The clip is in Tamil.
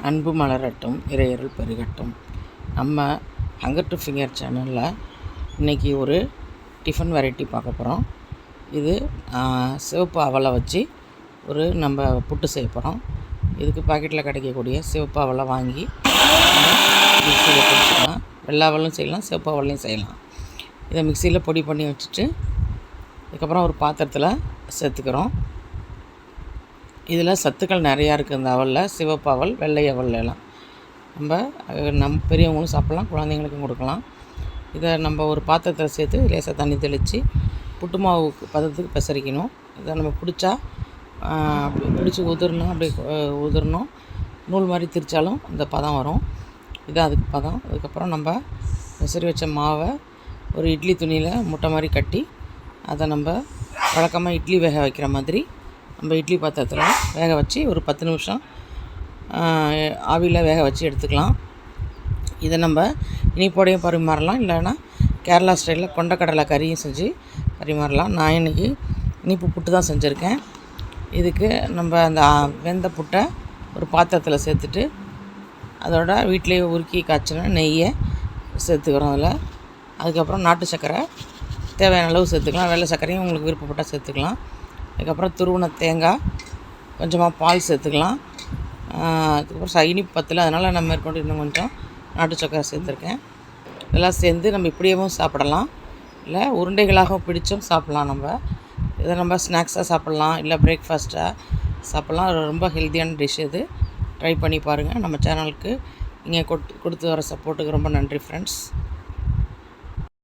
அன்பு மலரட்டும், இறையருள் பெருகட்டும். நம்ம ஹங்கர் டு ஃபிங்கர் சேனலில் இன்றைக்கி ஒரு டிஃபன் வெரைட்டி பார்க்க போகிறோம். இது சிவப்பு அவலை வச்சு நம்ம புட்டு செய்ய போகிறோம். இதுக்கு பாக்கெட்டில் கிடைக்கக்கூடிய சிவப்பு அவலை வாங்கி மிக்சியில் பொடிச்சிக்கலாம். வெள்ளை அவலும் செய்யலாம், சிவப்பு அவலையும் செய்யலாம். இதை மிக்சியில் பொடி பண்ணி வச்சுட்டு அதுக்கப்புறம் ஒரு பாத்திரத்தில் சேர்த்துக்கிறோம். இதில் சத்துக்கள் நிறையா இருக்குது. இந்த அவலில் சிவப்பு அவல், வெள்ளை அவல் எல்லாம் நம்ம பெரியவங்களும் சாப்பிட்லாம், குழந்தைங்களுக்கும் கொடுக்கலாம். இதை நம்ம ஒரு பாத்திரத்தில் சேர்த்து லேசாக தண்ணி தெளித்து புட்டு மாவு பதத்துக்கு பெசரிக்கணும். இதை நம்ம பிடிச்சி உதிரணும். நூல் மாதிரி திரிச்சாலும் இந்த பதம் வரும். இது அதுக்கு பதம். அதுக்கப்புறம் நம்ம பெசரி வச்ச மாவை ஒரு இட்லி துணியில் முட்டை மாதிரி கட்டி அதை நம்ம வழக்கமாக இட்லி வேக வைக்கிற மாதிரி நம்ம இட்லி பாத்திரத்தில் வேக வச்சு ஒரு 10 நிமிஷம் ஆவியில் வேக வச்சு எடுத்துக்கலாம். இதை நம்ம இனிப்போடையும் பரிமாறலாம், இல்லைன்னா கேரளா ஸ்டைலில் கொண்டக்கடலை கறியும் செஞ்சு பரிமாறலாம். நான் இன்றைக்கி இனிப்பு புட்டு தான் செஞ்சுருக்கேன். இதுக்கு நம்ம அந்த வெந்த புட்டை ஒரு பாத்திரத்தில் சேர்த்துட்டு அதோட வீட்டிலேயே உருக்கி காய்ச்சின நெய்யை சேர்த்துக்கிறோம். அதுக்கப்புறம் நாட்டு சர்க்கரை தேவையான அளவு சேர்த்துக்கலாம். வெள்ளை சர்க்கரையும் உங்களுக்கு விருப்பப்பட்டால் சேர்த்துக்கலாம். அதுக்கப்புறம் துருவின தேங்காய், கொஞ்சமாக பால் சேர்த்துக்கலாம். அதுக்கப்புறம் இனிப்பு பத்தில், அதனால் நம்ம மேற்கொண்டு இன்னும் கொஞ்சம் நாட்டு சர்க்கரை சேர்த்துருக்கேன். இதெல்லாம் சேர்ந்து நம்ம இப்படியேவும் சாப்பிடலாம், இல்லை உருண்டைகளாக பிடிச்சும் சாப்பிட்லாம். இதை நம்ம ஸ்நாக்ஸாக சாப்பிட்லாம், இல்லை பிரேக்ஃபாஸ்ட்டாக சாப்பிட்லாம். ரொம்ப ஹெல்த்தியான டிஷ் இது. ட்ரை பண்ணி பாருங்கள். நம்ம சேனலுக்கு நீங்கள் கொடுத்து வர சப்போர்ட்டுக்கு ரொம்ப நன்றி ஃப்ரெண்ட்ஸ்.